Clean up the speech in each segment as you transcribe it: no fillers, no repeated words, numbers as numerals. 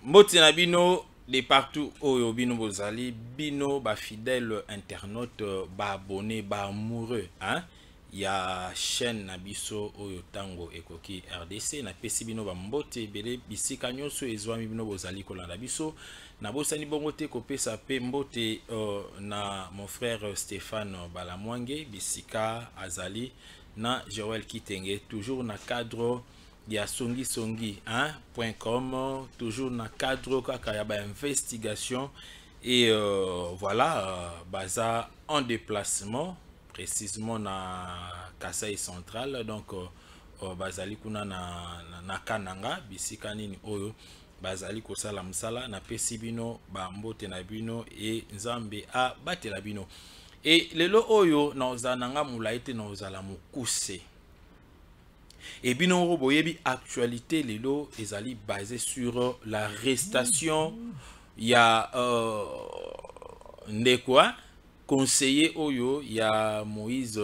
Mbote na bino de partout oyo bino bozali bino ba fidèle internaute ba abonné ba amoureux hein ya chaîne na biso oyo tango ekoki RDC na pesi bino ba mbote belé bisika nyonso ezwami bino bozali kolanda biso na bosani bongo te kopesa pe mbote na mon frère Stéphane Balamwange bisika azali na Joël Kitenge toujours na cadre ya songi.com toujours na cadre kaka ya ba investigation et voilà baza en déplacement précisément na Kasai central donc bazali kuna na Kananga bisika nini oyo bazali kosala msala na pesi bino ba mbote na bino et nzambe a batela bino et lelo oyo na ozananga mulaite na ozala mukuse. Et bien, on voit actualité lelo ezali basé sur l'arrestation. Il y a ndekwa conseiller oyo il y a Moïse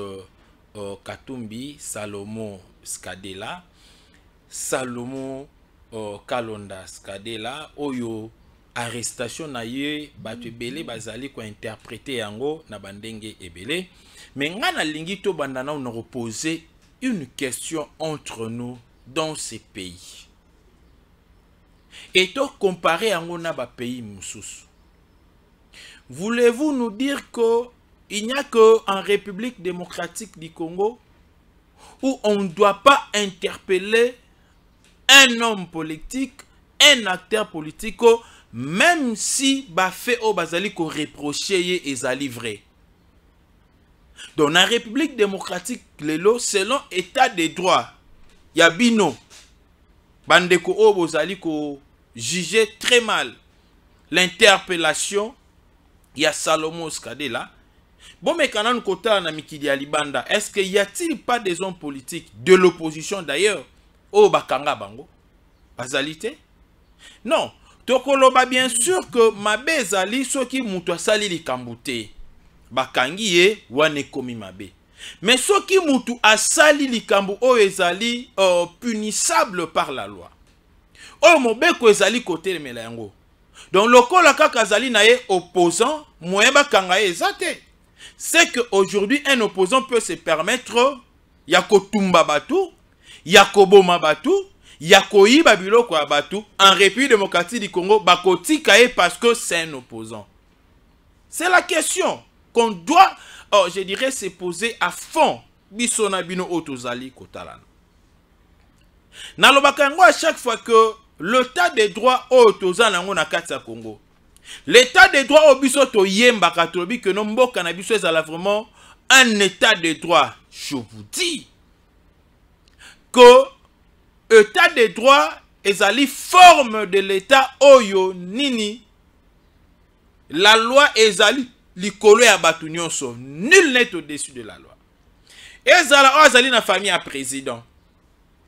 Katumbi Salomon Skadela Salomon Kalonda Skadela oyo arrestation na ye batu ebele bazali ko interpréter yango na bandenge ebele mais ngana lingi to bandana on reposer une question entre nous dans ces pays. Et donc comparer à un pays moussous. Voulez-vous nous dire qu'il n'y a qu'en République démocratique du Congo où on ne doit pas interpeller un homme politique, un acteur politique, même si fait au bazali ko reprocher et ça livré. Dans la République démocratique, selon état de droit, il y a bino. Bandeko obozali ko juger très mal l'interpellation. Il y a Salomon Skadela. Bon, mais quand on kota na mikidi alibanda, est-ce qu'il y a-t-il pas des hommes politiques de l'opposition d'ailleurs au bakanga bango? Bazalité? Non. Tokoloba bien sûr que mabe zali soki mutu asali likambute. Bakangi ye wane komi mabe. Mais ce qui mutu asali likambu o ezali punissable par la loi. O mobeko ezali kote mela yango. Donc lokola kaka azali na ye opposant moyen bakanga ye ezate. C'est que aujourd'hui un opposant peut se permettre ya kotumba batu, ya koboma batu, ya koyiba biloko ya batu en République démocratique du Congo bakotika ye parce que c'est un opposant. C'est la question qu'on doit, je dirais, se poser à fond. Bisona bino otozali kotalana. Nalobakango à chaque fois que l'état des droits otozala ngo na kati ya Congo. L'état des droits au biso to yemba katolobi que no mboka na biso ezala vraiment un état de droit. Je vous dis que l'état des droits ezali forme de l'état oyo nini la loi ezali likolo ya batu nyonso, nul n'est au-dessus de la loi. Ezala ozali na famille à président.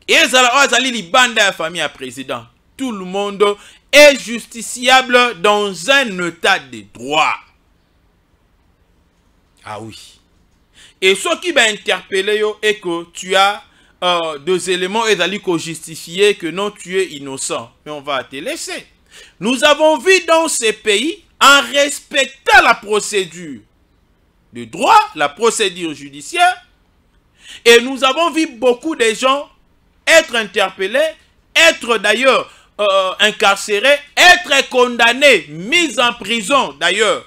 Ezala ozali libanda ya famille à président. Tout le monde est justiciable dans un état de droit. Ah oui. Et ce qui va interpeller yo est que tu as deux éléments ezali ko justifier que non tu es innocent. Mais on va te laisser. Nous avons vu dans ces pays en respectant la procédure de droit, la procédure judiciaire, et nous avons vu beaucoup de gens être interpellés, être d'ailleurs incarcérés, être condamnés, mis en prison d'ailleurs.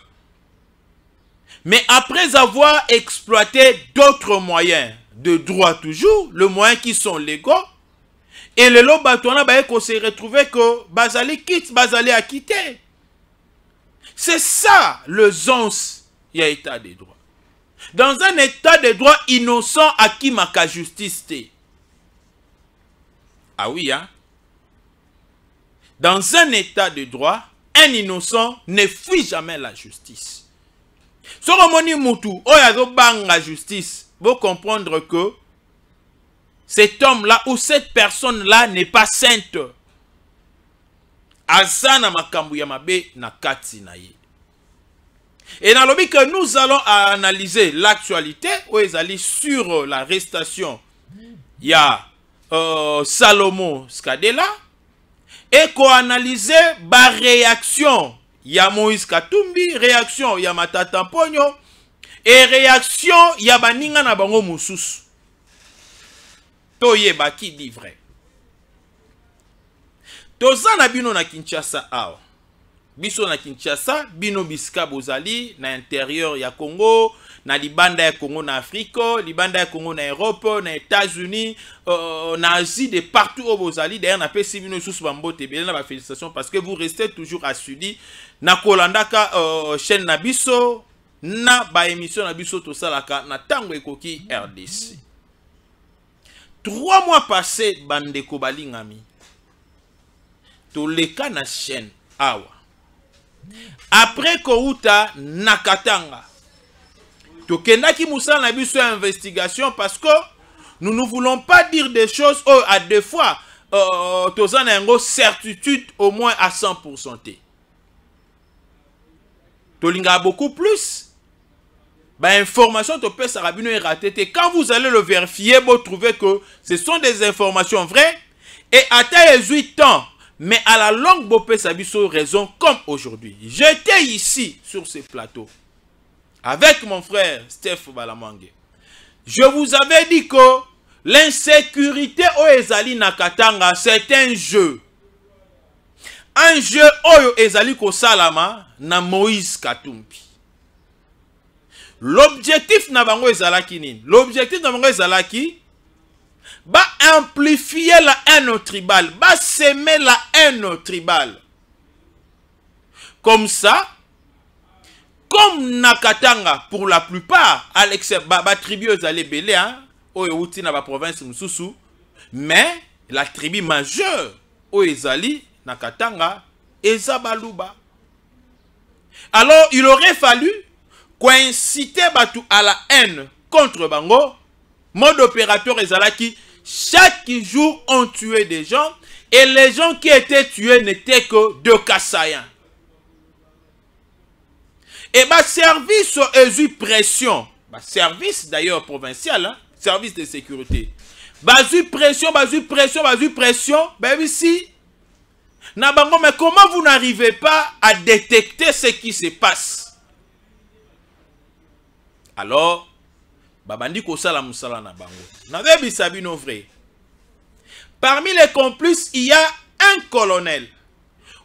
Mais après avoir exploité d'autres moyens, de droit toujours, les moyens qui sont légaux, et le lot batona se retrouver que Bazali quitte, Bazali a quitté. C'est ça le zons y a état de droit. Dans un état de droit innocent à qui maka justice te. Ah oui hein. Dans un état de droit, un innocent ne fuit jamais la justice. Si on moni mutu oyazo banga justice, vous comprendre que cet homme-là ou cette personne-là n'est pas sainte. Azana makambu ya mabe na kati na ye. Et dans le but que nous allons analyser l'actualité où ils allaient sur l'arrestation, il y a Salomon Skadela et koanalyser ba réaction ya Moïse Katumbi, réaction ya Matata Mponyo et réaction ya baninga na bango mususu. Toyeba qui dit vrai. Toza na bino na Kinshasa awa. Biso na Kinshasa, bino bisika bozali na intérieur ya Congo, na libanda ya Congo na Afrique, libanda ya Congo na Europe, na États-Unis, na Asie, de partout où bozali. D'ailleurs, na pesi bino sous bambote bien na ba félicitations parce que vous restez toujours assidus na kolandaka chaîne na biso na ba émission na biso to salaka na tango ekoki RDC. 3 mois passés bandeko balingami. To leka na chaîne awa. Après Kouta Nakatanga, Tokendaki Moussa na biso investigation parce que nous ne voulons pas dire des choses à deux fois. Tozan a une certitude au moins à 100%. Tolinga beaucoup plus. Information to peut sarabino raté. Quand vous allez le vérifier, vous trouvez que ce sont des informations vraies et à taille 8 ans. Mais à la longue, Bopé Sabiso raison comme aujourd'hui. J'étais ici, sur ce plateau, avec mon frère Steph Balamangue. Je vous avais dit que l'insécurité au Ezali Nakatanga, c'est un jeu. Un jeu au Ezali Kosalama na Moïse Katumbi. L'objectif na bango ezalaki nini? L'objectif na bango ezalaki ba amplifier la haine tribale, ba semer la haine tribale. Comme ça, comme Nakatanga, pour la plupart, à l'exception, ba tribu ezali belé, hein, outi na ba province Msusu, mais la tribu majeure, ezali Nakatanga, ezabaluba. Alors, il aurait fallu inciter Batu à la haine contre Bango. Mode opérateur ezalaki. Chaque jour, on tuait des gens. Et les gens qui étaient tués n'étaient que de Kassaïens. Et bah, service eu pression. Bah, service d'ailleurs provincial, hein, service de sécurité. Bah, eu pression. Bah, ici. Nabango, mais comment vous n'arrivez pas à détecter ce qui se passe? Alors, babandi kosala musala na bango. N'avez bisabino vrai. Parmi les complices, il y a un colonel.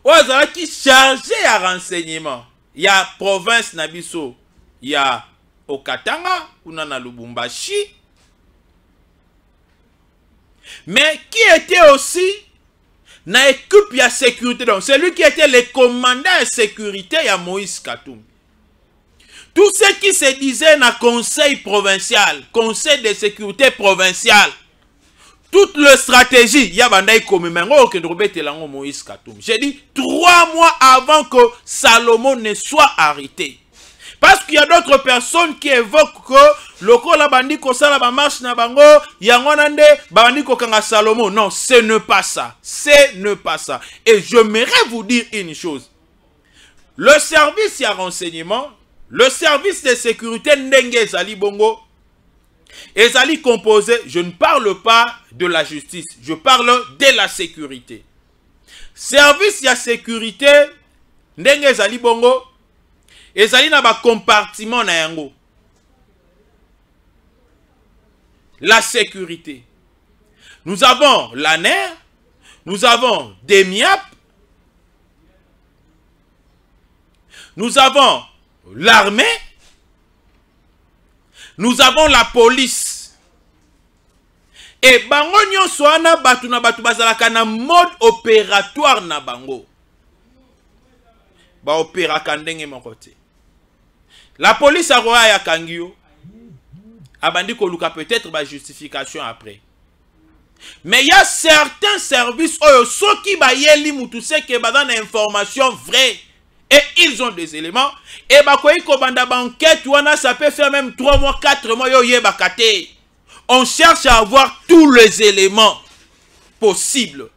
Ozala qui chargé à renseignement. Il y a province Nabiso. Il y a Okatanga, Unana Lubumbashi. Mais qui était aussi na équipe ya sécurité. Donc, c'est lui qui était le commandant de sécurité ya Moïse Katumbi. Tout ce qui se disait dans le conseil provincial, conseil de sécurité provincial, toute la stratégie, il y a Moïse Katumbi. J'ai dit 3 mois avant que Salomon ne soit arrêté. Parce qu'il y a d'autres personnes qui évoquent que le Kola Bandiko Salaba marche na bango, Yangonande, Bandiko Kanga Salomon. Non, ce n'est pas ça. Ce n'est pas ça. Et j'aimerais vous dire une chose. Le service y a renseignement. Le service de sécurité Ndenge Ezali Bongo, Ezali composé, je ne parle pas de la justice, je parle de la sécurité. Service de sécurité Ndenge Ezali Bongo, Ezali na ba compartiment na yango. La sécurité. Nous avons l'ANER, nous avons des MIAP, nous avons l'armée, nous avons la police. Et bango nyonso wana batu na batu bazalaka na mode opératoire na bango. Ba opéra kandenge mokote. La police a roya ya kangio. Abandi koluka peut-être ba justification après. Mais il y a certains services oyo soki ba yeli mutu seke bazana information vraie. Et ils ont des éléments. Et bakoyi kobanda banquette wana ça peut faire même 3 mois, 4 mois yo yebakate. On cherche à avoir tous les éléments possibles.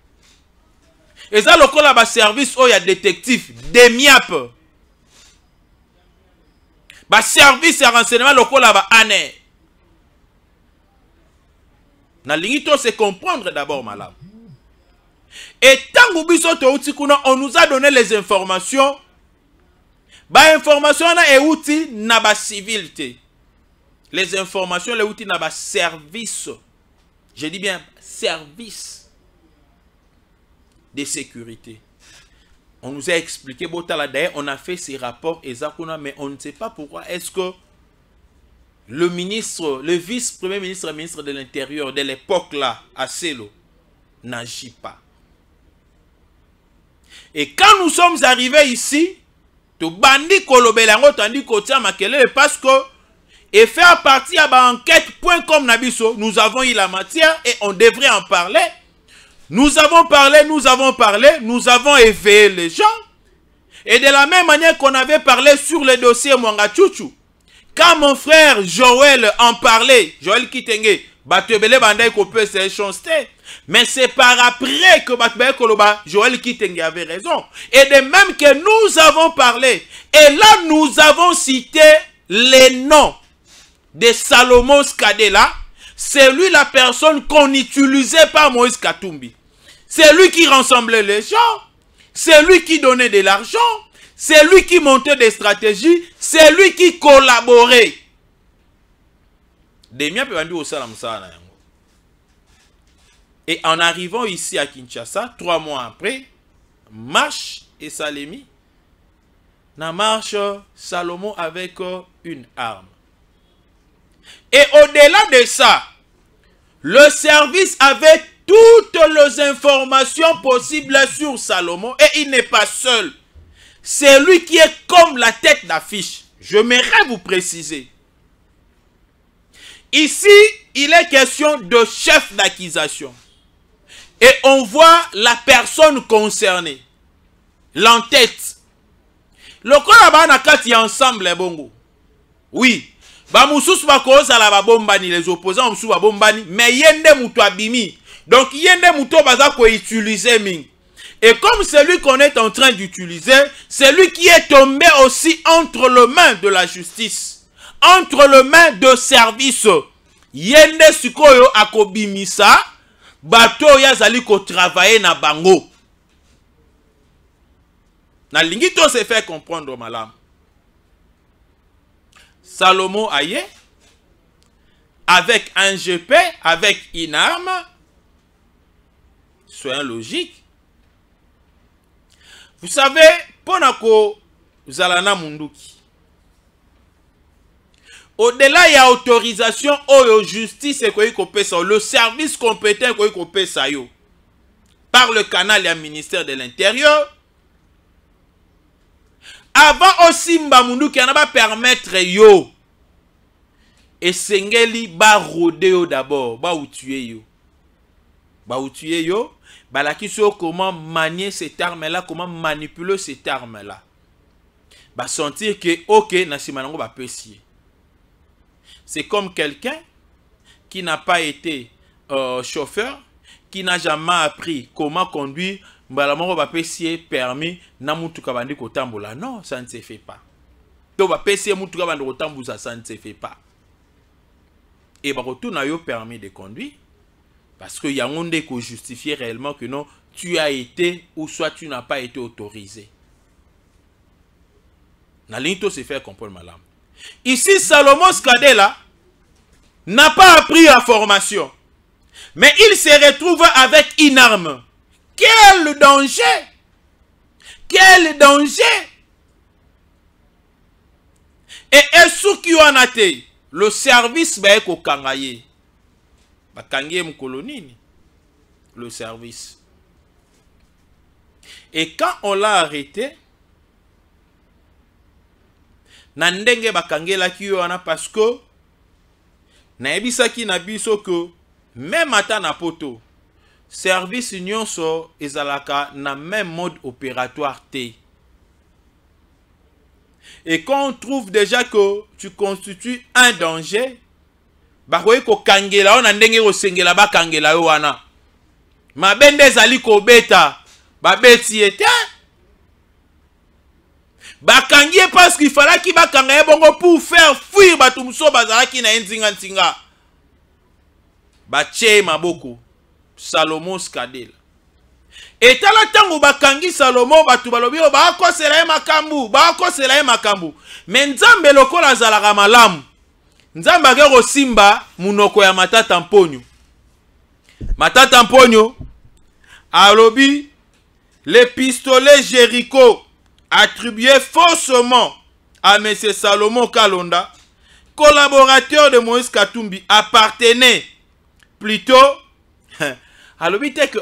Et ça lokola ba service oh ya détective des MIAP. Ba service ya renseignement lokola ba ANER. Na lingi to se comprendre d'abord malade. Et tant que on nous a donné les informations, ba information na e outil na ba civilité. Les informations les outils na ba service. Je dis bien service de sécurité. On nous a expliqué, d'ailleurs, on a fait ces rapports mais on ne sait pas pourquoi est-ce que le ministre, le vice-premier ministre, ministre de l'Intérieur de l'époque là, à Selo, n'agit pas. Et quand nous sommes arrivés ici, tout bandi kolobelango tandi kotia makele parce que et faire partie à enquête.com nabiso, nous avons eu la matière et on devrait en parler. Nous avons parlé, nous avons éveillé les gens. Et de la même manière qu'on avait parlé sur le dossier Mwanga Chouchou, quand mon frère Joël en parlait, Joël Kitenge, Batebele Bandai Kopé s'est chanté, mais c'est par après que Batebele Koloba, Joël Kitenge avait raison. Et de même que nous avons parlé, et là nous avons cité les noms de Salomon Skadela, c'est lui la personne qu'on utilisait par Moïse Katumbi. C'est lui qui rassemblait les gens. C'est lui qui donnait de l'argent. C'est lui qui montait des stratégies. C'est lui qui collaborait. Et en arrivant ici à Kinshasa, 3 mois après, marche et Salemi, na marche Salomon avec une arme. Et au-delà de ça, le service avait toutes les informations possibles sur Salomon et il n'est pas seul. C'est lui qui est comme la tête d'affiche. Je m'aimerais vous préciser. Ici, il est question de chef d'accusation. Et on voit la personne concernée. L'entête. Le Kolaba ensemble bongo. Oui. Bamoussous bakoza la babombani, les opposants moussous babombani, mais yende moutou abimi. Donc yende moutou baza ko utiliser ming. Et comme celui qu'on est en train d'utiliser, c'est lui qui est tombé aussi entre les mains de la justice, entre les mains de service. Yende sukoyo akobimisa, bato yazali ko travailler na bango. Na lingito se fait comprendre malam. Salomon Aye, avec un GP, avec une arme, soyons logiques. Vous savez, Ponako Zalana Munduki, au-delà, il y a autorisation au justice et le service compétent par le canal et le ministère de l'Intérieur. Avant aussi Mbamundu qui en a pas permettre yo et sengeli ba rodé yo d'abord ba ou tuer yo ba la qui sur comment manier cette arme là, comment manipuler cette arme là, ba sentir que ok na simanango ba pesier. C'est comme quelqu'un qui n'a pas été chauffeur, qui n'a jamais appris comment conduire. Mbalamongo ba pesier permis na mutuka bandi kotambola. Non, ça ne se fait pas. Donc ba pesier mutuka bandi kotambuza, ça ne se fait pas. Et ba retourne na yo permis de conduire parce que y a un monde qui justifie réellement que non, tu as été ou soit tu n'as pas été autorisé. Na linto se fait comprendre madame. Ici Salomon Skadela n'a pas appris la formation. Mais il se retrouve avec une arme. Quel danger! Quel danger! Et est-ce qu'il y en a été? Le service va être au Kangaye. Kangaye Mkolonini. Le service. Et quand on l'a arrêté, Nandenge Bakangaye la Kiyona parce que Naebisaki Nabiso que même à Tanapoto, service union so ezalaka na même mode opératoire T. Et quand on trouve déjà que tu constitues un danger, bah oui ko kangela on ndenge ko sengela ba kangela yo wana. Ma bende zali ko beta, ba beti était. Ba kangié parce qu'il fallait qu'il ba kangaye bongo pour faire fuir batumso bazalaki na nzinga nzinga. Ba che maboko. Salomon Skadela. Et tala tango bakangi Salomo batu balobi ba kosela makambu. Mais Nzambe lokola azalaka malamu. Nzambe agero simba munoko ya Matata Mponyo. Matata Mponyo alobi les pistolets Jéricho attribués faussement à M. Salomon Kalonda, collaborateur de Moïse Katumbi, appartenait plutôt alobi te que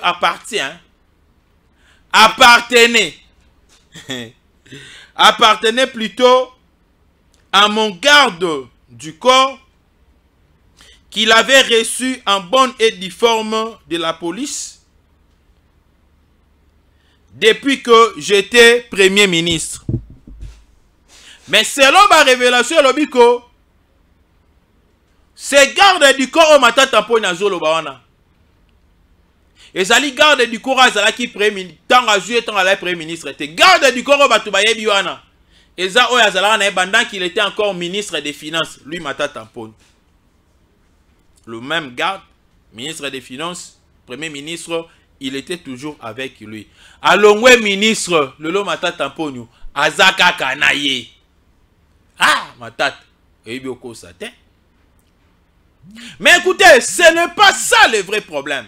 appartenait plutôt à mon garde du corps qu'il avait reçu en bonne et due forme de la police depuis que j'étais premier ministre. Mais selon ma révélation, lobiko, c'est garde du corps au Matata Mponyo Zolo Bawana. Et zali garde du corps à Zalaki premier ministre. Garde du corps au Batubaye Biwana. Et ça, pendant qu'il était encore ministre des Finances, lui Matata Mponyo. Le même garde, ministre des Finances, premier ministre, il était toujours avec lui. Alongwe ministre, Lolo Matata Mponyo, Azaka Kanaye. Ah, Matata, Ebioko Sate. Mais écoutez, ce n'est pas ça le vrai problème.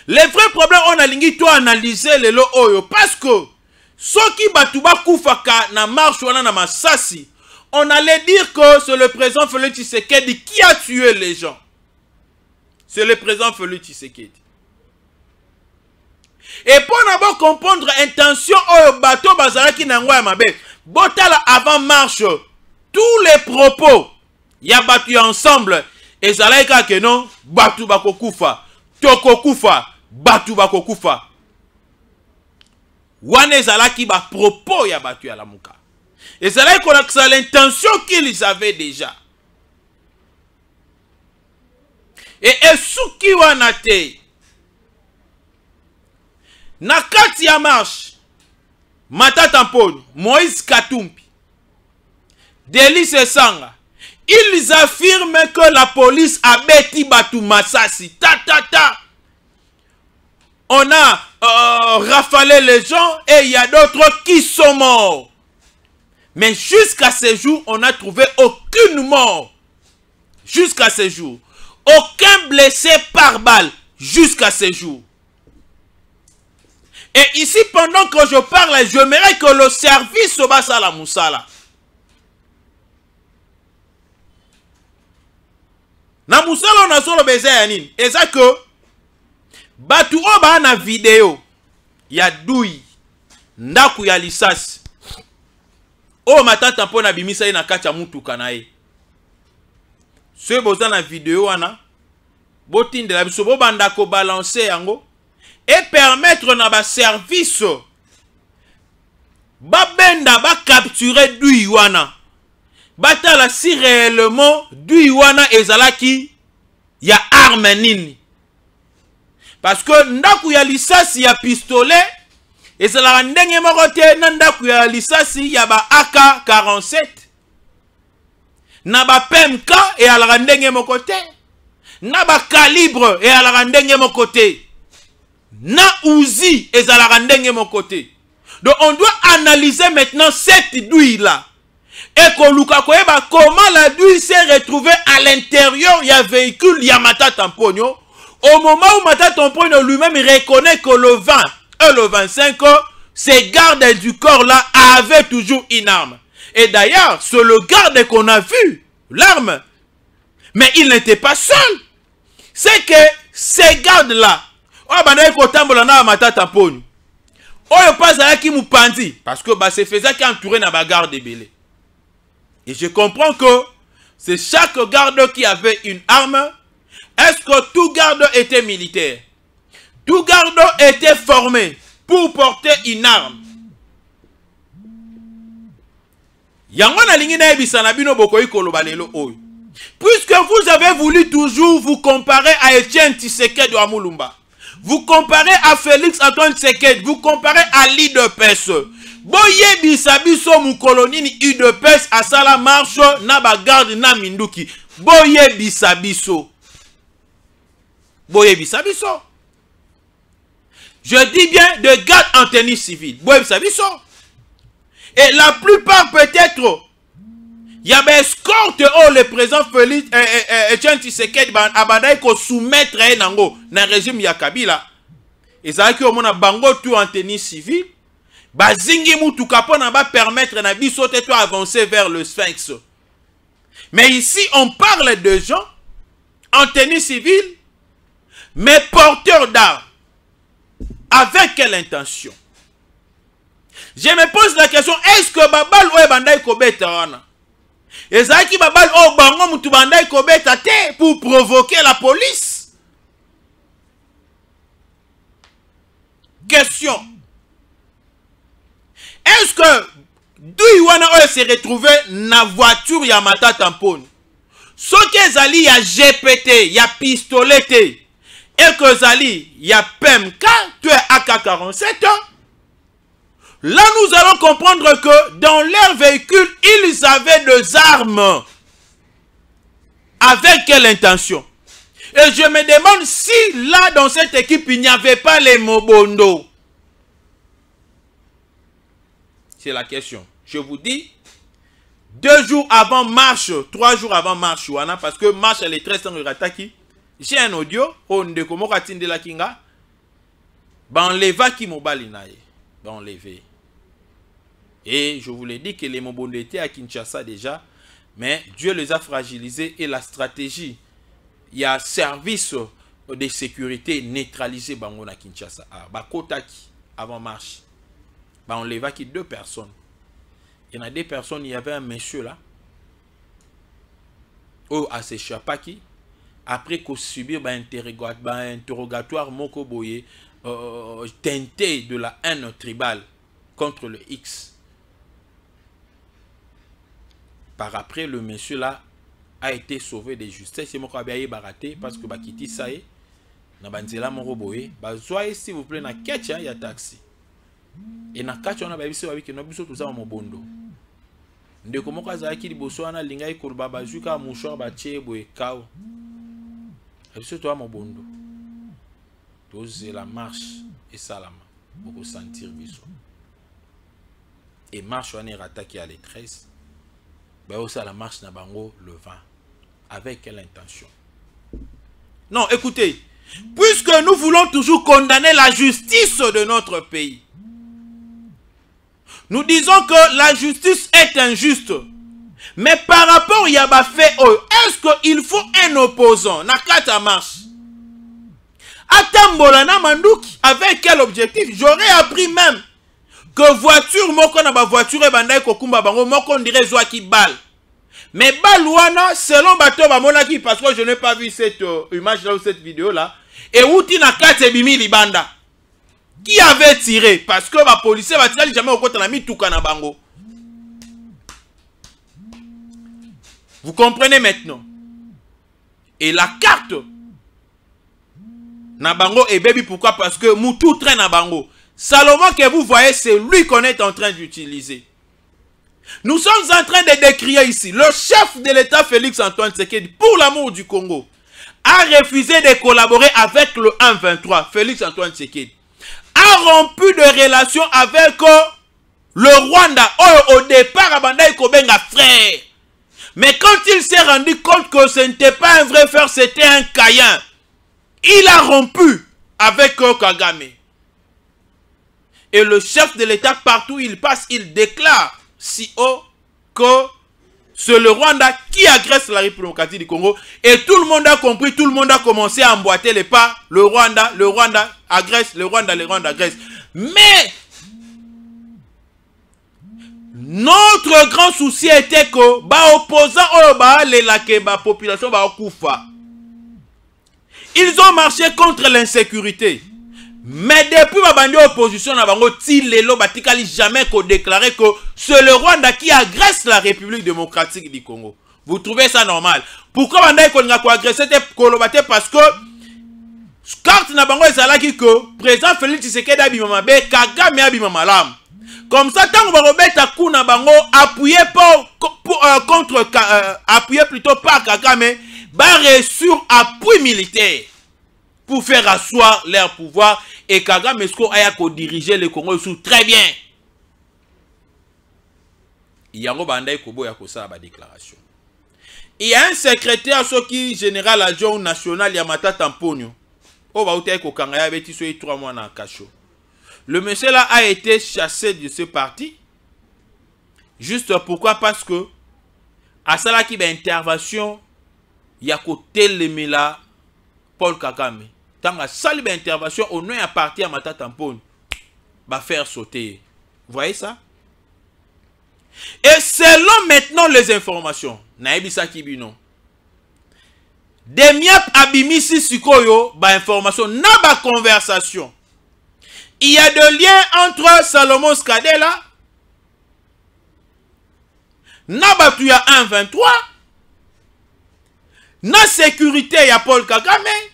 Le vrai problème, on a lingi to analyser le lo oyo parce que ceux qui batuba koufaka na marche wana na masasi, on allait dire que c'est le président Félix Tshisekedi qui a tué les gens. C'est le président Félix Tshisekedi. Et pour d'abord comprendre l'intention oyo bato bazalaki na ngwa mabe, botala avant marche tous les propos ya batu ensemble et zalaika que non batu bakokufa, tokokufa, batu bakokufa. Wane zalaki ba propos ya batu ya lamuka. Et zalaika c'est l'intention qu'ils avaient déjà. Et esuki wana te. Na kati ya marche, Matata Mponyo, Moïse Katumbi, Délice Sanga, ils affirment que la police a bêti Batu Masasi. On a rafalé les gens et il y a d'autres qui sont morts. Mais jusqu'à ce jour, on n'a trouvé aucune mort. Jusqu'à ce jour. Aucun blessé par balle. Jusqu'à ce jour. Et ici, pendant que je parle, j'aimerais que le service se basse à la Moussala. Na Moussala, on a solo baiser Yanine. Et ça que, batu oba na vidéo, ya douille, ndaku ya lisasi. Oh, Matata Mponyo na bimisa na kacha mutu kanae. Ce boza na vidéo wana, botinde la biso bo bandako balancer yango. Et permettre na ba service babenda ba capturer du Iwana. Batala si réellement du Iwana ezalaki ya arme nini. Parce que ndaku ya lisasi ya pistolet ezalaka ndenge moko te na ndaku ya lisasi ya ba AK-47 na ba PMK et alaka ndenge moko te na ba calibre et alaka ndenge moko te. Na Uzi et Zalarandenge mon côté. Donc on doit analyser maintenant cette douille là. Et comment la douille s'est retrouvée à l'intérieur, il y a véhicule, il y a Matata Mponyo. Au moment où Matata Mponyo lui-même reconnaît que le 20 et le 25, ces gardes du corps là avaient toujours une arme. Et d'ailleurs, c'est le garde qu'on a vu, l'arme. Mais il n'était pas seul. C'est que ces gardes là, Matata Mponyo. Oyo pas qui mupandi parce que c'est faisait qui entouré na bagarre de belé. Et je comprends que c'est chaque garde qui avait une arme. Est-ce que tout garde était militaire? Tout garde était formé pour porter une arme. Yangwana lingina ebisana bino bokoyi koloba lelo oyo. Puisque vous avez voulu toujours vous comparer à Etienne Tshisekedi wa Mulumba. Vous comparez à Félix Antoine Tshisekedi, vous comparez à l'IDPS. Boye bisabiso mukolonini IDPS à sala marche na bagarde na minduki. Boye bisabiso. Boye bisabiso. Je dis bien de garde en tenue civile. Vous savez ça? Et la plupart peut-être, il y a des escortes où le président Félix Etienne Tshisekedi abandonne qu'on soumettre dans le régime ya Kabila. Et ça qui au moins bango tout en tenue civile. Bazingi mutuka po na ba permettre na biso te avancer vers le Sphinx. Mais ici on parle de gens en tenue civile mais porteurs d'armes. Avec quelle intention? Je me pose la question, est-ce que babal ou bandai kobeta wana? Et ça qui babal ou bango mutu bandai kobeta te pour provoquer la police? Question. Est-ce que Douiwana s'est retrouvé dans la voiture Yamata Tampon? Ce que Zali y a GPT, y a pistolet, et que Zali y a PMK, tu es AK-47, là nous allons comprendre que dans leur véhicule, ils avaient des armes. Avec quelle intention? Et je me demande si là dans cette équipe, il n'y avait pas les Mobondo. C'est la question. Je vous dis, 2 jours avant marche, 3 jours avant marche, parce que marche elle est très sans rataki. J'ai un audio, on de comment de la kinga, enleva qui mobali nae, enlevé. Et je vous l'ai dit que les Mobondo étaient à Kinshasa déjà, mais Dieu les a fragilisés et la stratégie, il y a service de sécurité neutralisé bango na Kinshasa. Bakotaki avant marche. On leva qui 2 personnes. Il y en a 2 personnes, il y avait un monsieur là. Oh, à s'échapper après qu'on subit un interrogatoire moko boye teinté de la haine tribale contre le X. Par après, le monsieur là a été sauvé de justesse. C'est moko abiaye baraté parce que bakiti sae na banzela moko boye. Bazoye s'il vous plaît na ketcha ya taxi. Et na kati on a babiso avec no biso tout ça au Mobondo. Ndeko moko azaki liboso wana linga ikurba bazuka mouchoir batie boye kao. Biso to au Mobondo. Doze la marche et salama pour sentir biso. Et marche on est rattaqué à les 13. Ben aussi la marche na bango le 20. Avec quelle intention? Non, écoutez, puisque nous voulons toujours condamner la justice de notre pays. Nous disons que la justice est injuste. Mais par rapport à fait, est-ce qu'il faut un opposant? Nakata marche. Atambolana Mandouki, avec quel objectif? J'aurais appris même que voiture, moko na ba voiture bandai kokumba bango, moko on dirait Zouaki Bal. Mais Balouana, selon Bato Bamonaki, parce que je n'ai pas vu cette image là ou cette vidéo là, et Outi na kate bimi libanda. Qui avait tiré? Parce que la police va tirer jamais au côté de la Mitouka bango. Vous comprenez maintenant? Et la carte Nabango et baby, pourquoi? Parce que Moutou traîne à Bango. Salomon que vous voyez, c'est lui qu'on est en train d'utiliser. Nous sommes en train de décrire ici le chef de l'État Félix Antoine Tshisekedi, pour l'amour du Congo, a refusé de collaborer avec le 1-23, Félix Antoine Tshisekedi. A rompu de relations avec le Rwanda. Au départ, Abandai Kobenga frère. Mais quand il s'est rendu compte que ce n'était pas un vrai frère, c'était un Kayan, il a rompu avec Kagame. Et le chef de l'État, partout où il passe, il déclare si haut que c'est le Rwanda qui agresse la République démocratique du Congo. Et tout le monde a compris, tout le monde a commencé à emboîter les pas. Le Rwanda agresse, le Rwanda agresse. Mais notre grand souci était que les opposants, la population, ils ont marché contre l'insécurité. Mais depuis la opposition, jamais déclaré que c'est le Rwanda qui agresse la République démocratique du Congo. Vous trouvez ça normal? Pourquoi on a agressé? Parce que carte na bango ezalaki que président Félix Tshisekedi abimama be Kagame abimama lam. Comme ça, tant que Robert Kuna bango appuyé appuyé plutôt par Kagame, barré sur appui militaire. pour faire asseoir leur pouvoir et Kagame Esko aya ko diriger le Congo sous très bien. Yango bandai kobo ya kosa ba déclaration. Il y a un secrétaire qui général adjoint national Yamata Tamponio. Oh ba utai ko kanga ya beti so 3 mois na cachot. Le monsieur là a été chassé de ce parti. Juste pourquoi? Parce que à cela qui va intervention Yako Telemela Paul Kagame. Tant à ça intervention au nom à parti à Mata Tamponio va faire sauter. Vous voyez ça? Et selon maintenant les informations, naibisa kibino. Demiap abimisi sikoyo ba information na ba conversation. Il y a des liens entre Salomon Skadela na batu ya 1-23 na sécurité ya Paul Kagame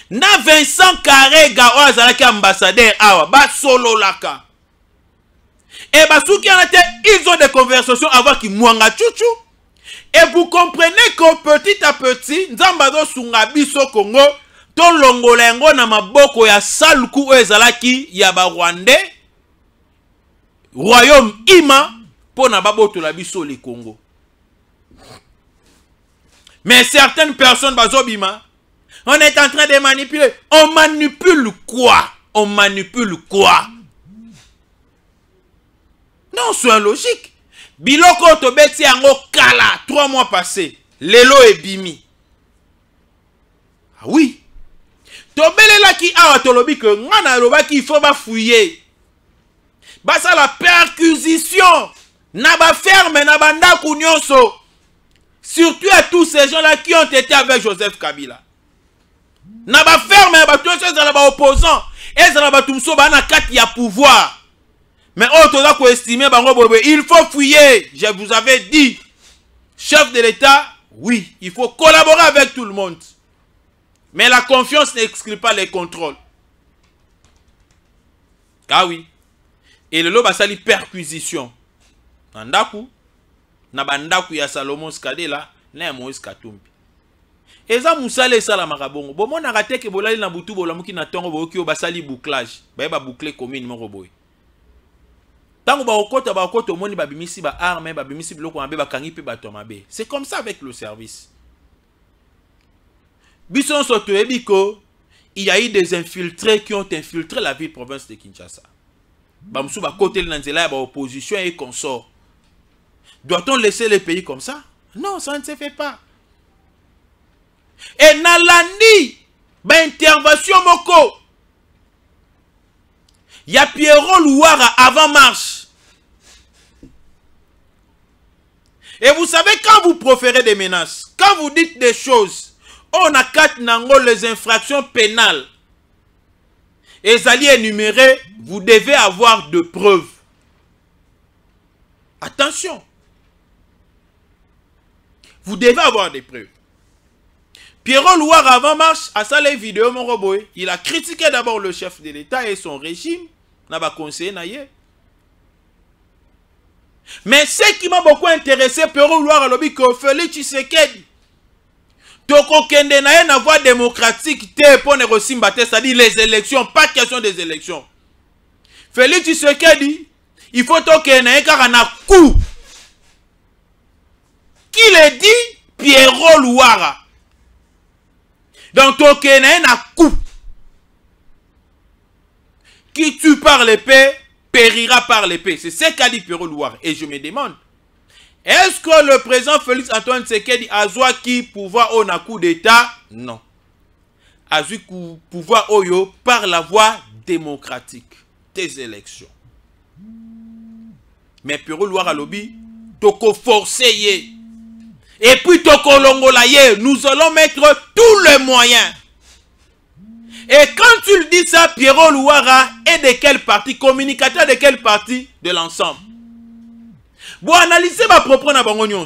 na Vincent Karega ozalaki ambassadeur awa ba solo laka. Et ils ont des conversations avant qu'ils mwanga chuchu. Et vous comprenez que petit à petit, Nzambado Sungabiso Congo, ton longolengo na maboko ya saluku ezalaki ya ba Rwandais, royaume ima, pour na baboto la biso le Congo. Mais certaines personnes bazobima, on est en train de manipuler. On manipule quoi? On manipule quoi? Non, c'est logique. Biloko tobeti yango kala 3 mois passés. Lelo et bimi. Ah oui. Tobelela ki awa tolobi que ngana loba ki il faut ba fouiller. Basa la perquisition. Na ba ferme na banda kunyonso. Surtout à tous ces gens là qui ont été avec Joseph Kabila. Na ba ferme na ba tous na ba opposants. Et na ba tumso ba na kati ya pouvoir. Mais il faut fouiller. Je vous avais dit, chef de l'État, oui, il faut collaborer avec tout le monde. Mais la confiance n'exclut pas les contrôles. Ah oui. Et le loba sali perquisition. Nandaku, nabandaku ya Salomon Skadela, na Moïse Katumbi. Eza musale sala makabongo. Bomo na rateke bolali na butu bolamuki na tongo boki obasali bouclage. Ba boucler commune moko boy. C'est comme ça avec le service. Bisson Sotoebiko, il y a eu des infiltrés qui ont infiltré la ville province de Kinshasa. Bamsouba côté l'Anzela, opposition et consort. Doit-on laisser les pays comme ça? Non, ça ne se fait pas. Et Nalani, intervention moko. Il y a Pierrot Louara avant marche. Et vous savez, quand vous proférez des menaces, quand vous dites des choses, on a 4 nango les infractions pénales. Et les alliés énumérés, vous devez avoir de preuves. Attention. Vous devez avoir des preuves. Pierrot Louara avant marche, à ça les vidéos, mon robot, il a critiqué d'abord le chef de l'État et son régime. N'a pas conseillé naïe. Mais ce qui m'a beaucoup intéressé, Pierrot Louara lobi que Félix Tshisekedi, toko kende naïe na voie démocratique te pour ne resimba, c'est-à-dire les élections, pas question des élections. Félix Tshisekedi, il faut toke naïe car on a coup. Qui le dit? Pierrot Louara. Donc toke naïe na coup. Qui tue par l'épée, périra par l'épée. C'est ce qu'a dit Pierrot Louara. Et je me demande, est-ce que le président Félix Antoine Tshisekedi a qui pouvoir au coup d'État? Non. A pouvoir au par la voie démocratique des élections. Mais Pierrot Louara lobby, toko forcé. Et puis toko longola nous allons mettre tous les moyens. Et quand tu le dis ça, Pierrot Louara est de quel parti? Communicateur de quel parti? De l'ensemble. Bon, analysez ma propre nabangonions.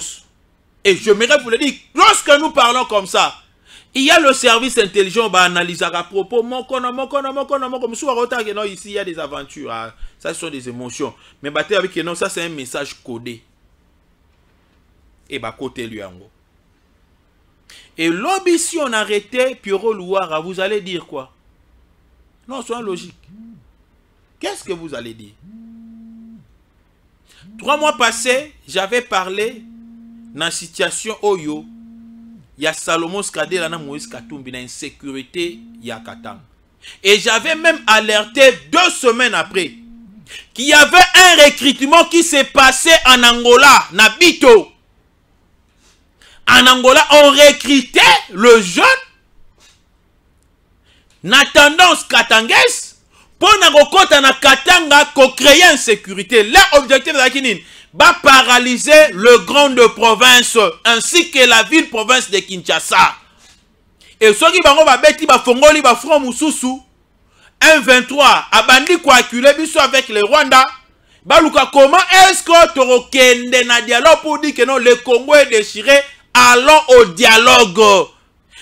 Et je m'aimerais vous le dire, lorsque nous parlons comme ça, il y a le service intelligent qui analyse à propos. Ici, il y a des aventures. Ça, ce sont des émotions. Mais avec non, ça, c'est un message codé. Et côté lui. Et lobby, si on arrêtait Pierrot Louara, vous allez dire quoi? Non, soyons logique. Qu'est-ce que vous allez dire? 3 mois passés, j'avais parlé dans la situation Oyo. Il y a Salomon Skade, là, Moïse Katumbi, dans l'insécurité, il y a Katang. Et j'avais même alerté 2 semaines après qu'il y avait un recrutement qui s'est passé en Angola, Nabito. En Angola, on recrutait le jeune na tendance katangaise pour na Katanga créer une sécurité. L'objectif de la Kinine va paralyser le grand de province ainsi que la ville-province de Kinshasa. Et ceux qui vont beti ba fongoli ba front mususu M23 abandi ko acculer biso avec le Rwanda. Baluka, comment est-ce que tu kende na dialogue pour dire que non, le Congo est déchiré? Allons au dialogue.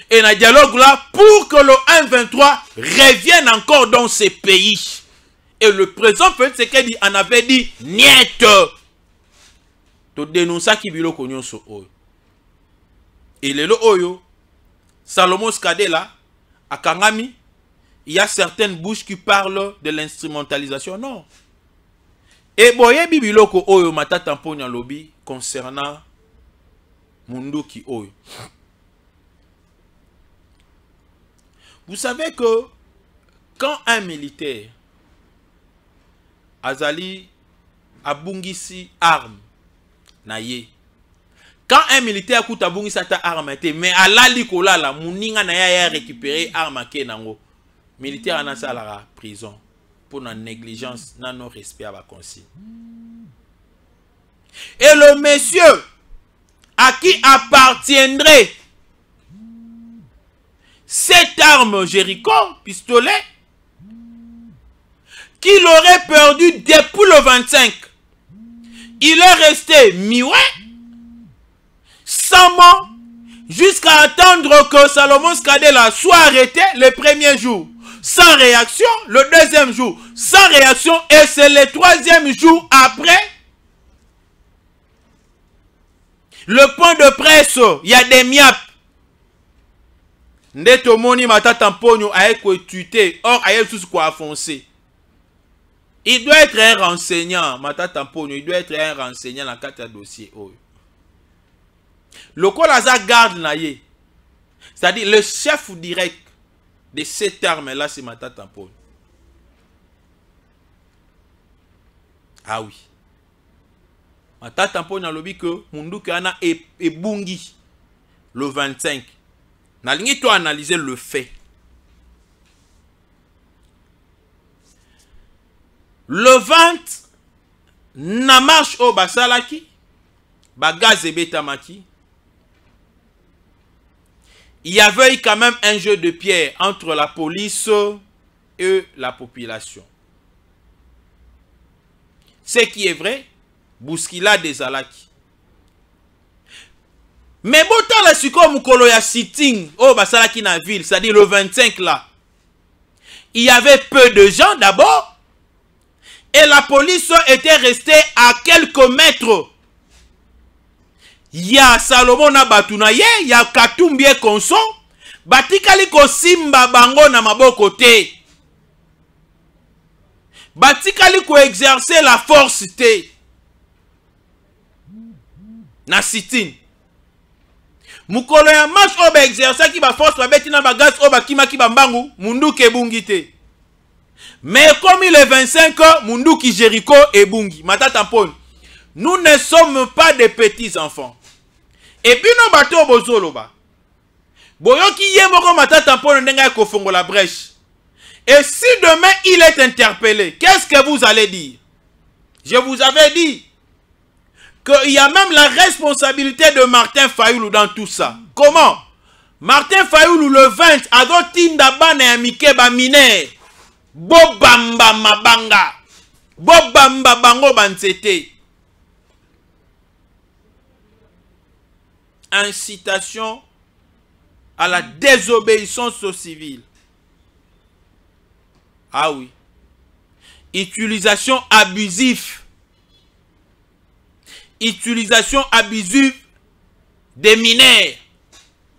Et dans le dialogue là, pour que le 1-23 revienne encore dans ces pays. Et le président Félix Tshisekedi en avait dit niet. Tu dénonces ça qui vilo konyo so oyo. Et le oyo, Salomon Skade là, à Kangami, il y a certaines bouches qui parlent de l'instrumentalisation. Non. Et boye bibiloko oyo matata mponya lobby concernant Munduki oyo. Vous savez que quand un militaire azali abungisi arme naye, quand un militaire kuta abungisi ta arme te mais alali kolala muninga na ya récupérer arme ke nango, militaire anasa la prison pour la négligence, na non respect à la consigne. Et le monsieur à qui appartiendrait cette arme Jéricho, pistolet, qu'il aurait perdu depuis le 25, il est resté muet, sans mot, jusqu'à attendre que Salomon Skadela soit arrêté le premier jour. Sans réaction, le deuxième jour, sans réaction, et c'est le troisième jour après. Le point de presse, il y a des miapes. Ndeto moni matata mponyo aeko tuité, or aye sous quoi foncé. Il doit être un renseignant, matata mponyo, il doit être un renseignant dans quatre dossiers. Le Kolaza garde naye, c'est-à-dire le chef direct de cette arme-là, c'est matata mponyo. Ah oui. Matata mponyo a lobby que Munduki ana ebungi le 25. Nalingi to analyser le fait. Le 20 na marche au basalaki bagaz et betamaki. Il y avait quand même un jeu de pierre entre la police et la population. Ce qui est vrai, Bouskila des Alaki. Mais bon, dans la suko mukolo ya sitting, oh basalaki na ville, c'est-à-dire le 25 là, il y avait peu de gens d'abord, et la police était restée à quelques mètres. Il y a Salomon na batunaye, il y a Katumbi Konso, batikali ko simba bango na maboko te. Batikali ko exercer la force te. Na sitting. Mukolo ya marche oba exercer ki ba force ba beti na bagaz oba kima ki bambangu Munduki ebungi te. Mais comme il est 25 ans, Munduki Jéricho ebungi. Matata mponi. Nous ne sommes pas des petits enfants. Et puis nos bateaux bozolo ba. Boyoki ye moko matata mponi ndenga ko fongo la brèche. Et si demain il est interpellé, qu'est-ce que vous allez dire? Je vous avais dit qu'il y a même la responsabilité de Martin Fayoulou dans tout ça. Comment? Martin Fayoulou le 20 a dotinda bana ya mike ba mine. Bobamba mabanga. Bobamba bango bansete. Incitation à la désobéissance aux civils. Ah oui. Utilisation abusive. Utilisation abusive des mineurs.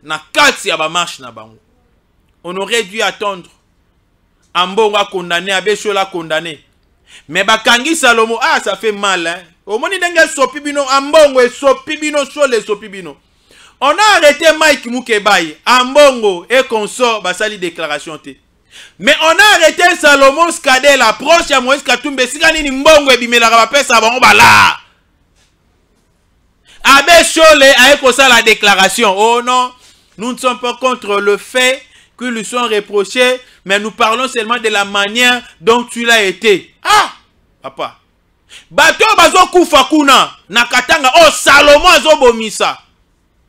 na kati ya ba marche na bango. On aurait dû attendre Ambongo a condamné, Abesho l'a condamné. Mais Bakangi Salomo, ah ça fait mal hein. Au moment où Sopibino, Ambongo et Sopibino, Sol et Sopibino. On a arrêté Mike Mukebaye, Ambongo et consort, Basali déclaration T. Mais on a arrêté Salomon Skade, la proche à Moïse Katumbe, Sikani Mbongo et Bimela Rabapé, ça va, on va là. Abbé Chole a écouté la déclaration. Oh non, nous ne sommes pas contre le fait que lui sont reprochés, mais nous parlons seulement de la manière dont tu l'as été. Ah, papa. Bato bazo kufa kuna, nakatanga, oh Salomon azo bomisa.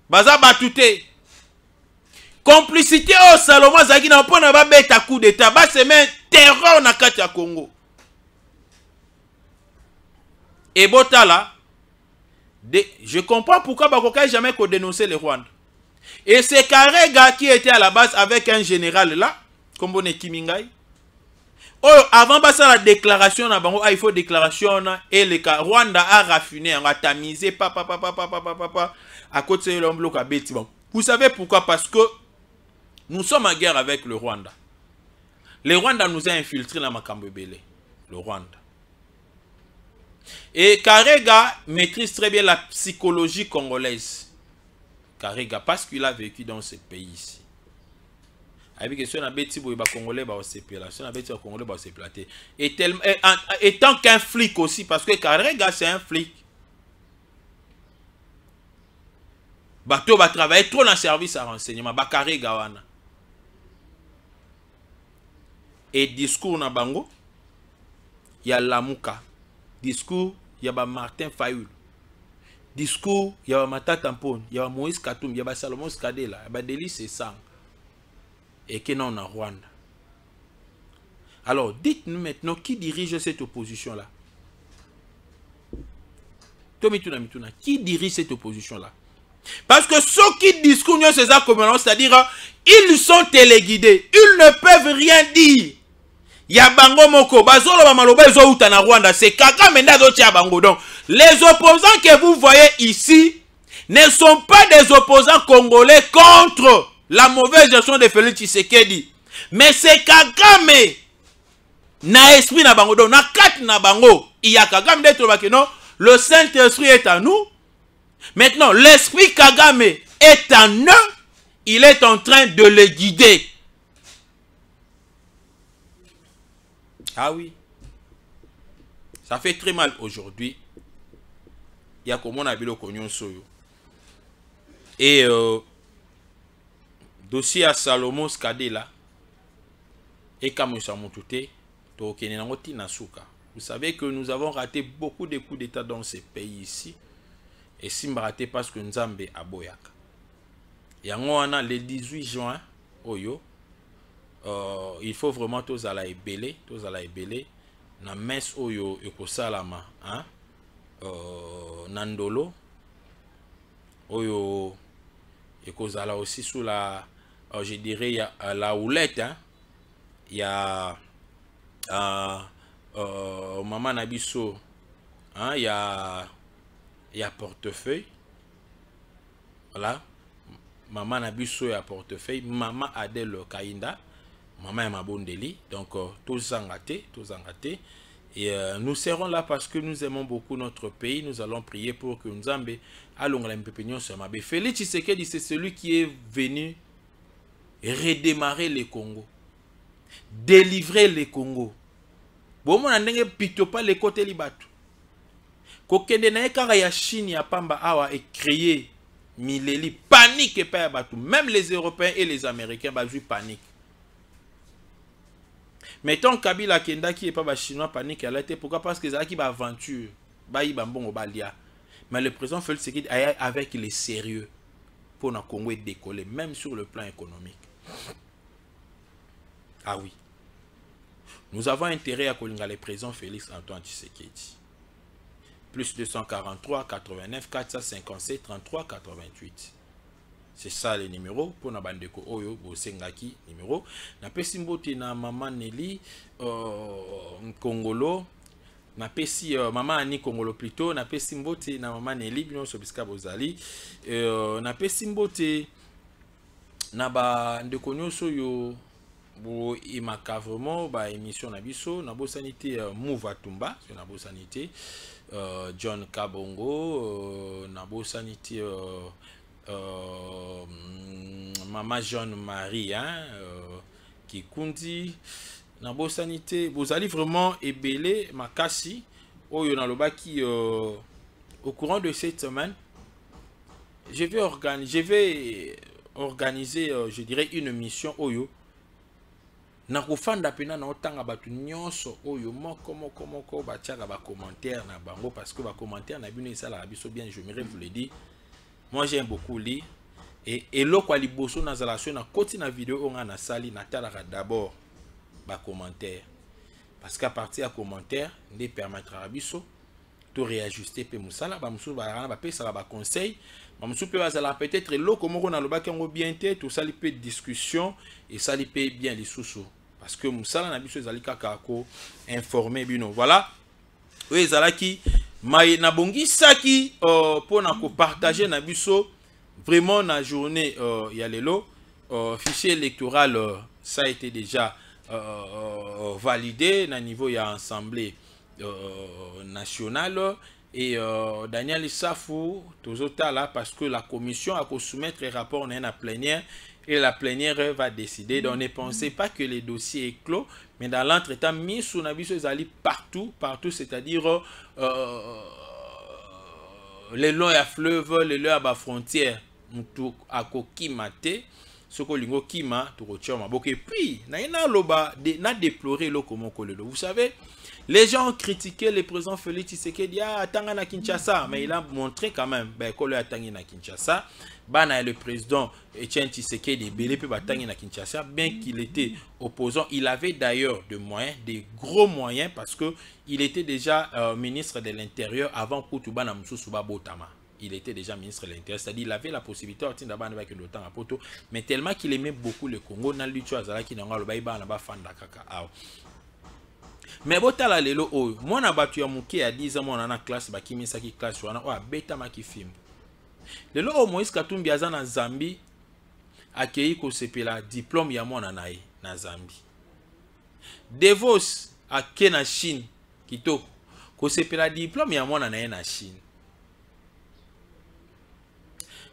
Baza batute. Complicité au Salomon Zagi n'a pas na beta coup d'état, bas c'est même terreur na katia Congo. Et Botala, je comprends pourquoi Bakoka jamais qu'au dénoncer le Rwanda. Et c'est Karega qui était à la base avec un général là, comme on est Kimingai. Oh, avant ça la déclaration il faut déclaration et le Rwanda a raffiné, a tamisé papa à côté de l'homme à Betty. Vous savez pourquoi? Parce que nous sommes en guerre avec le Rwanda. Le Rwanda nous a infiltrés dans Makambo Belé. Le Rwanda. Et Karega maîtrise très bien la psychologie congolaise. Karega, parce qu'il a vécu dans ce pays ici. Avec que si on a bêti pour les Congolais, bah on s'est pelé. Si on a bêti pour les Congolais, bah on s'est platé. Et tant qu'un flic aussi, parce que Karega c'est un flic. Bateau va travailler trop dans le service à renseignement. Bah Karega wana. Et discours na bango, il y a Lamuka. Discours, il y a Martin Fayoul. Discours, il y a Matata Tampon, il y a Moïse Katoum, il y a Salomon Skadela, il y a Deli Sessang. Et que non en Rwanda. Alors, dites-nous maintenant qui dirige cette opposition-là. Tomituna Mituna, qui dirige cette opposition-là? Parce que ceux qui discourent, c'est-à-dire, ils sont téléguidés, ils ne peuvent rien dire. Yabango moko bazolo ba maloba ezo uta na Rwanda, c'est Kaka Menda zo tia bango. Donc les opposants que vous voyez ici ne sont pas des opposants congolais contre la mauvaise gestion de Félix Tshisekedi, mais c'est Kagame na esprit na bango. Donc na kat na bango il y a Kagame d'être ba que non, le Saint-Esprit est en nous. Maintenant l'esprit Kagame est en eux, il est en train de les guider. Ah oui, ça fait très mal aujourd'hui. Il y a comme on a vu le cognon soyo. Et dossier à Salomon Skadela et Kamusa Moutouté, Tokenenangoti Nasuka. Vous savez que nous avons raté beaucoup de coups d'état dans ces pays ici. Et si nous raté parce que nous avons à Boyaka. Et en le 18 juin, Oyo. Il faut vraiment tous à la ébélé, na messe oyo ekosalama, hein, nandolo oyo ekozala aussi sous la, je dirais, il y a la houlette, hein, il y a maman Nabiso, hein, il y a portefeuille, voilà, maman Nabiso et portefeuille, maman Adèle Kainda. Maman Mabondeli, donc tous en raté. Et nous serons là parce que nous aimons beaucoup notre pays. Nous allons prier pour que nous ambe allons la mpepignon sur ma bé. Félix Tshisekedi, c'est celui qui est venu redémarrer le Congo, délivrer le Congo. Bon, on a n'engé pito pas les côtés libatu. Kokende na ekara ya Chine ya pamba awa et créer mileli panique et pas batu. Même les Européens et les Américains bah panique. Mettons Kabila Kenda qui est pas chinois panique, elle a été pourquoi? Parce que c'est qui va aventure, mais le président Félix Tshisekedi avec les sérieux pour na Congo décoller, même sur le plan économique. Ah oui, nous avons intérêt à coller le président Félix Antoine Tshisekedi. Plus 243 89 457 33 88. C'est ça les numéros pour na bandeko oyo bosengaki numéro na pesi mbote na maman Nelly Kongolo na pesi maman Ani Kongolo plutôt na pesi mbote na maman Nelly bino sobiska bozali na pesi mbote na ba ndeko nyonso yo bo imaka vraiment ba émission na biso na bo sanité Move Atumba na bo sanité John Kabongo na bo sanité Maman Jeanne Marie hein Kikundi na bo sanité vous allez vraiment ébélé makasi oyo na lobaki au courant de cette semaine je vais organiser je dirais une mission oyo na kofanda pena na otanga batu nyonso oyo moko batiaka ba commentaire na bango parce que ba commentaire na bino esala la biso bien j'aimerais vous le dire moi j'aime beaucoup lire et eloko liboso na zalation na koti na vidéo on na sali na talaka d'abord ba commentaire parce qu'à partir de commentaire ne permettra à biso to réajuster pe musala ba musu ba pesa ba conseil ba musu pe bazala peut-être loko moko na lobaki ngo bien té tout ça li pe discussion et ça li pe bien les sous parce que musala na biso ezali kaka ko informer bino voilà oui ezalaki mai na bongisaki pour na ko partager na biso vraiment na journée ya lelo fichier électoral ça a été déjà validé na niveau ya assemblée nationale et Daniel Safou tozota là parce que la commission a soumettre un rapport dans la plénière et la plénière va décider. Donc ne pensez pas que les dossiers est clos, mais dans l'entretemps mis sous nabiso zali partout, c'est-à-dire les longs à fleuve, les longs à bas frontières, tout à kokimate. Sokolingo kima tukochoma boke puis na loba na déplorer lo comment kolelo. Vous savez, les gens ont critiqué le président Félix Tshisekedi à Tanga na Kinshasa, mais il a montré quand même ben kolo ya Tanga na Kinshasa, bana le président Etienne Tshisekedi belé pe batangi na Kinshasa bien qu'il était opposant, il avait d'ailleurs de moyens, des gros moyens parce que il était déjà ministre de l'Intérieur avant Koutuba na Msusu Botama. Il était déjà ministre de l'Intérieur, c'est-à-dire il avait la possibilité avec le temps à poto, mais tellement qu'il aimait beaucoup le Congo, na lutu azala ki nanga lo baiba na ba fanda kaka aw. Mais botala lelo oyo, mwana batu ya muke ya 10 ans mwana na classe ba kimisa ki classe wana o beta maki film. Lelo o Moïse Katumbi aza na Zambie akei ko sepela diplôme ya mwana nae na Zambie. Devos ake na Chine kitoko ko sepela diplôme ya mwana nae na Chine.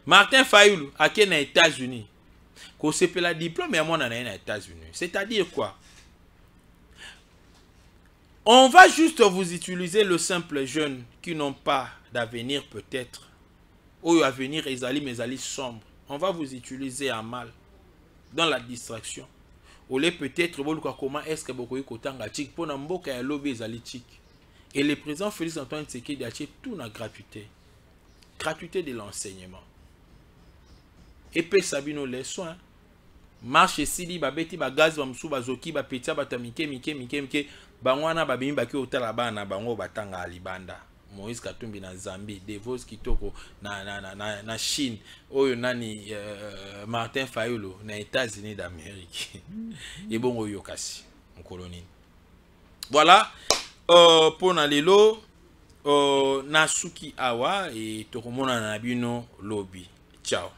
Martin Fayulu ake na États-Unis ko sepela diplôme ya mwana nae na États-Unis. C'est-à-dire quoi? On va juste vous utiliser le simple jeune qui n'ont pas d'avenir peut-être. Ou avenir ezali mais ezali sombre. On va vous utiliser à mal dans la distraction. Ou les peut-être comment est-ce que beaucoup kotanga tik pour na mboka ya lobby ezali tik. Et le président Félix Antoine Tshisekedi a tout na gratuité. Gratuité de l'enseignement. Et pe sabino les soins. Marche sili babeti ba gaz ba musu bazoki ba petia batamike mike bangwana babimi baki otala bana bango batanga alibanda. Moïse Katumbi na Zambie, Devos kitoko na Chine, oyo nani Martin Fayulu na États-Unis d'Amérique. Et bon oyo kasi en colonie. Voilà pour na lelo Nasuki Awa et tokomona na bino lobby. Ciao.